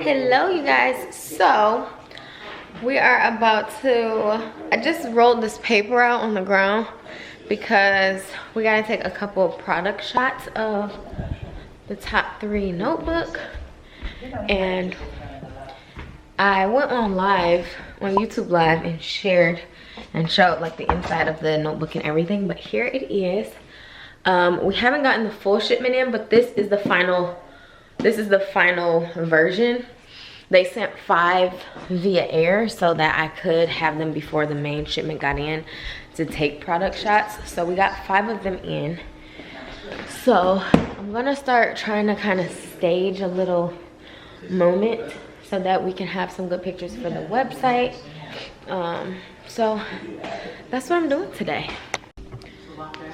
Hello you guys. So we are about to, I just rolled this paper out on the ground because we gotta take a couple of product shots of the top 3 notebook. And I went on live on YouTube live and shared and showed like the inside of the notebook and everything, but here it is. We haven't gotten the full shipment in, but this is the final version. They sent 5 via air so that I could have them before the main shipment got in to take product shots. So we got 5 of them in. So I'm gonna start trying to kind of stage a little moment so that we can have some good pictures for the website. So that's what I'm doing today.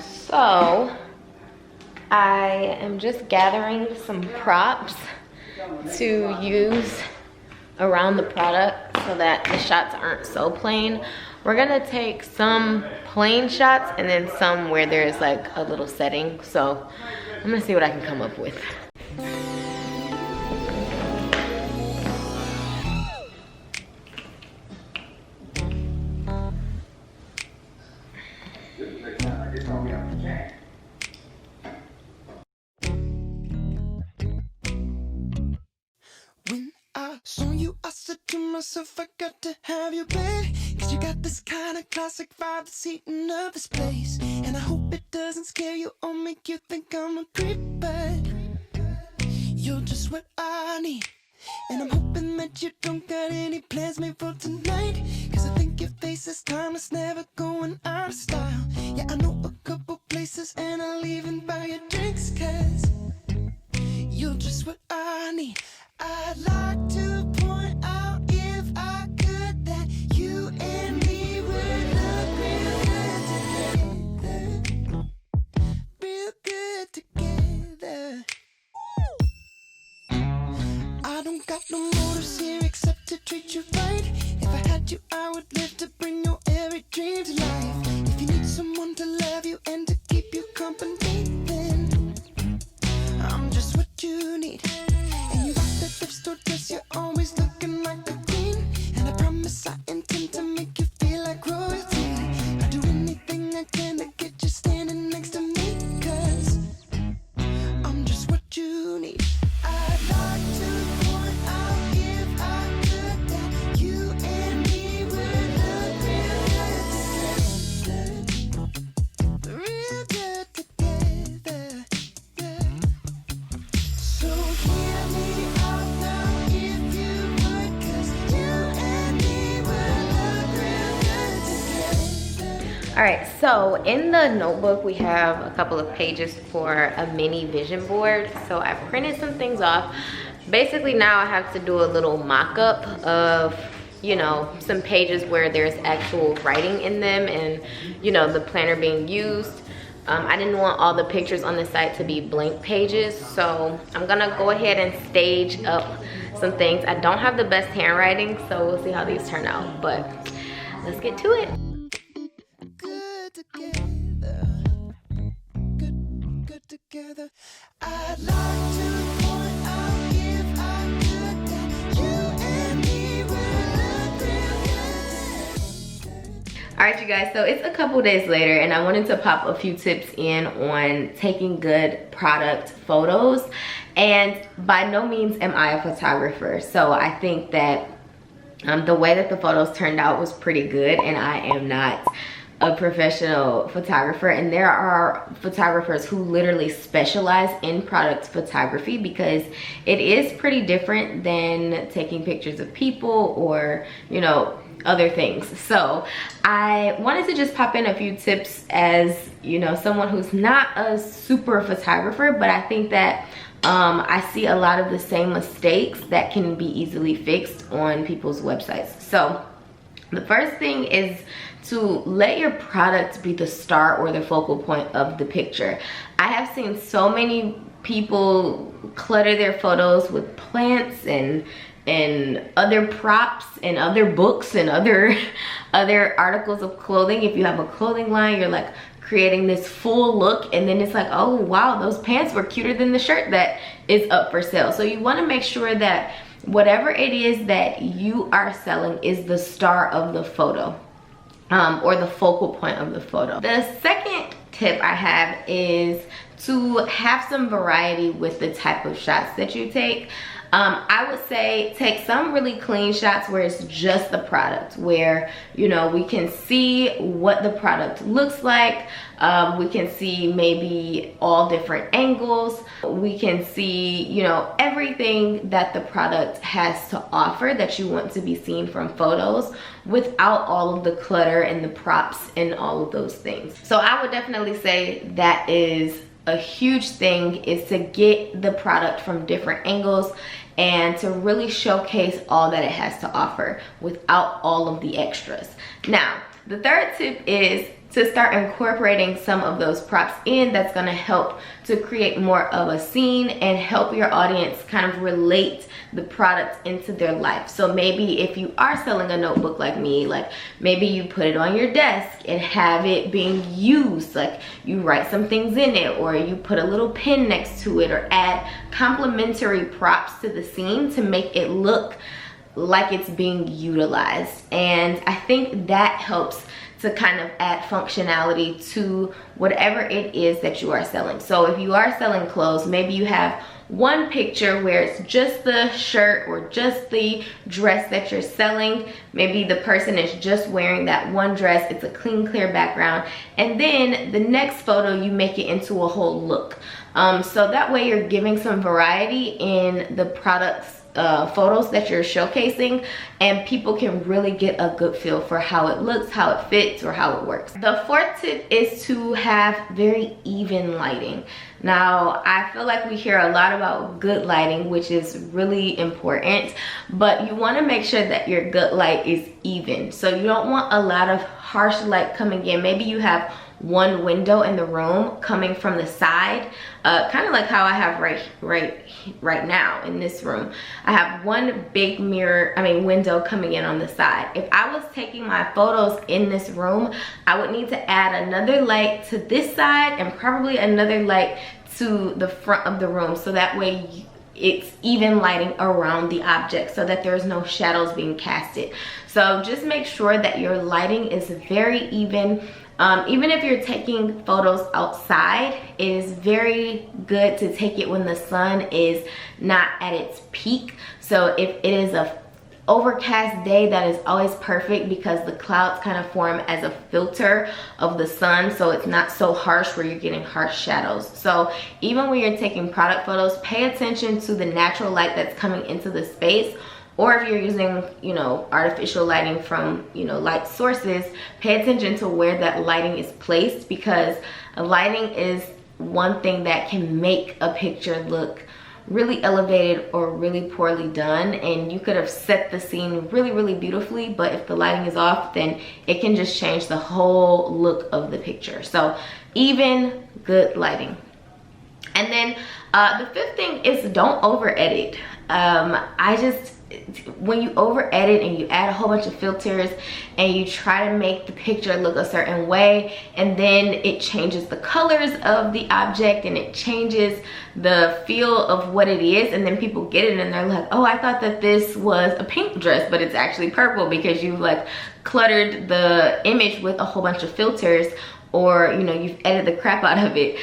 So I am just gathering some props to use around the product so that the shots aren't so plain. We're gonna take some plain shots and then some where there's like a little setting. So I'm gonna see what I can come up with. Saw you, I said to myself, I got to have you, babe. Cause you got this kind of classic vibe that's eating up this place. And I hope it doesn't scare you or make you think I'm a creep, but you're just what I need. And I'm hoping that you don't got any plans made for tonight. Cause I think your face is timeless, never going out of style. Yeah, I know a couple places and I'll even buy your drinks. Cause you're just what I need. I'd like to point out, if I could, that you and me would look real good together. I don't got no motives here except to treat you right. If I had you, I would live to bring your every dream to life. If you need someone to love you and to keep you company, then I'm just what you need. Store dress, you're always looking like the queen. And I promise I intend to make you feel like royalty. I'll do anything I can to get you standing next to me. Cause I'm just what you need. I'd like to point out, if I could, that you and me would look real good together. Yeah. So hear me out. All right, so in the notebook we have a couple of pages for a mini vision board. So I printed some things off. Basically now I have to do a little mock-up of, you know, some pages where there's actual writing in them and, you know, the planner being used. I didn't want all the pictures on the site to be blank pages, so I'm gonna go ahead and stage up some things. I don't have the best handwriting, so we'll see how these turn out, but let's get to it. Good together. I'd like to point out, if I could, that you and me would look real good. All right, you guys, so it's a couple days later and I wanted to pop a few tips in on taking good product photos. And by no means am I a photographer, so I think that the way that the photos turned out was pretty good, and I am not a professional photographer, and there are photographers who literally specialize in product photography because it is pretty different than taking pictures of people or, you know, other things. So I wanted to just pop in a few tips as, you know, someone who's not a super photographer, but I think that I see a lot of the same mistakes that can be easily fixed on people's websites. So the first thing is to let your product be the star or the focal point of the picture. I have seen so many people clutter their photos with plants and other props and other books and other articles of clothing. If you have a clothing line, you're like creating this full look, and then it's like, oh wow, those pants were cuter than the shirt that is up for sale. So you want to make sure that whatever it is that you are selling is the star of the photo, or the focal point of the photo. The second tip I have is to have some variety with the type of shots that you take. I would say take some really clean shots where it's just the product, where, you know, we can see what the product looks like. We can see maybe all different angles. We can see, you know, everything that the product has to offer that you want to be seen from photos, without all of the clutter and the props and all of those things. So I would definitely say that is a huge thing, is to get the product from different angles and to really showcase all that it has to offer without all of the extras. Now, the third tip is to start incorporating some of those props in. That's gonna help to create more of a scene and help your audience kind of relate the product into their life. So maybe if you are selling a notebook like me, like maybe you put it on your desk and have it being used, like you write some things in it, or you put a little pin next to it, or add complementary props to the scene to make it look like it's being utilized. And I think that helps to kind of add functionality to whatever it is that you are selling. So if you are selling clothes, maybe you have one picture where it's just the shirt or just the dress that you're selling. Maybe the person is just wearing that one dress. It's a clean, clear background. And then the next photo, you make it into a whole look. So that way you're giving some variety in the products photos that you're showcasing, and people can really get a good feel for how it looks, how it fits, or how it works. The fourth tip is to have very even lighting. Now, I feel like we hear a lot about good lighting, which is really important, but you want to make sure that your good light is even. So you don't want a lot of harsh light coming in. Maybe you have one window in the room coming from the side, kind of like how I have right now in this room. I have one big window coming in on the side. If I was taking my photos in this room, I would need to add another light to this side and probably another light to the front of the room, so that way it's even lighting around the object so that there's no shadows being casted. So just make sure that your lighting is very even. Even if you're taking photos outside, it is very good to take it when the sun is not at its peak. So if it is a overcast day, that is always perfect, because the clouds kind of form as a filter of the sun, so it's not so harsh where you're getting harsh shadows. So even when you're taking product photos, pay attention to the natural light that's coming into the space. Or if you're using, you know, artificial lighting from, you know, light sources, pay attention to where that lighting is placed, because lighting is one thing that can make a picture look really elevated or really poorly done. And you could have set the scene really, really beautifully, but if the lighting is off, then it can just change the whole look of the picture. So even good lighting. And then the fifth thing is don't over edit. When you over edit and you add a whole bunch of filters and you try to make the picture look a certain way, and then it changes the colors of the object and it changes the feel of what it is, and then people get it and they're like, oh, I thought that this was a pink dress, but it's actually purple, because you've like cluttered the image with a whole bunch of filters, or you know, you've edited the crap out of it.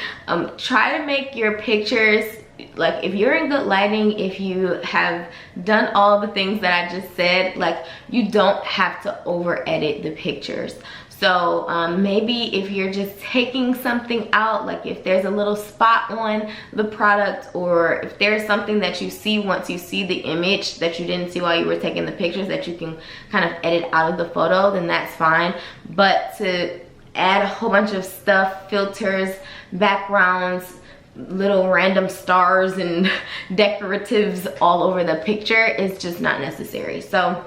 Try to make your pictures, like if you're in good lighting, if you have done all the things that I just said, like you don't have to over edit the pictures. So maybe if you're just taking something out, like if there's a little spot on the product, or if there's something that you see once you see the image that you didn't see while you were taking the pictures, that you can kind of edit out of the photo, then that's fine. But to add a whole bunch of stuff, filters, backgrounds, little random stars and decoratives all over the picture is just not necessary. So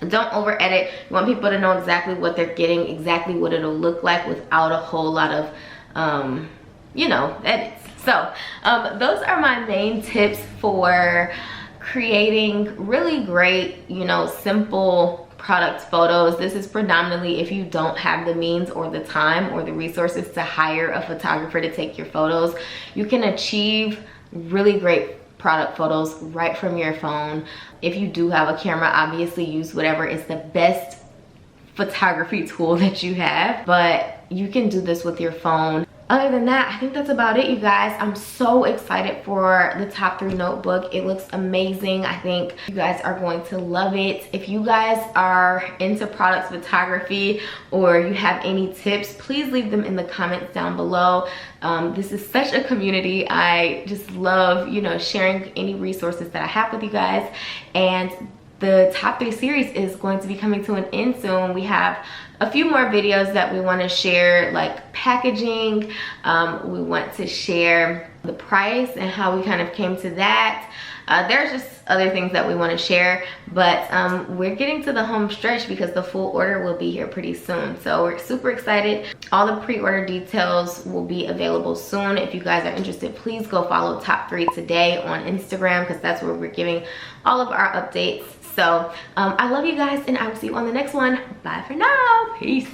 don't over edit. You want people to know exactly what they're getting, exactly what it'll look like, without a whole lot of you know, edits. So those are my main tips for creating really great, you know, simple product photos. This is predominantly if you don't have the means or the time or the resources to hire a photographer to take your photos. You can achieve really great product photos right from your phone. If you do have a camera, obviously use whatever is the best photography tool that you have, but you can do this with your phone. Other than that, I think that's about it, you guys. I'm so excited for the top 3 notebook. It looks amazing. I think you guys are going to love it. If you guys are into product photography or you have any tips, please leave them in the comments down below. This is such a community. I just love, you know, sharing any resources that I have with you guys. And the top 3 series is going to be coming to an end soon. We have a few more videos that we want to share, like packaging. We want to share the price and how we kind of came to that. There's just other things that we want to share, but we're getting to the home stretch because the full order will be here pretty soon. So we're super excited. All the pre-order details will be available soon. If you guys are interested, please go follow Top 3 today on Instagram, because that's where we're giving all of our updates. So I love you guys, and I will see you on the next one. Bye for now. Peace.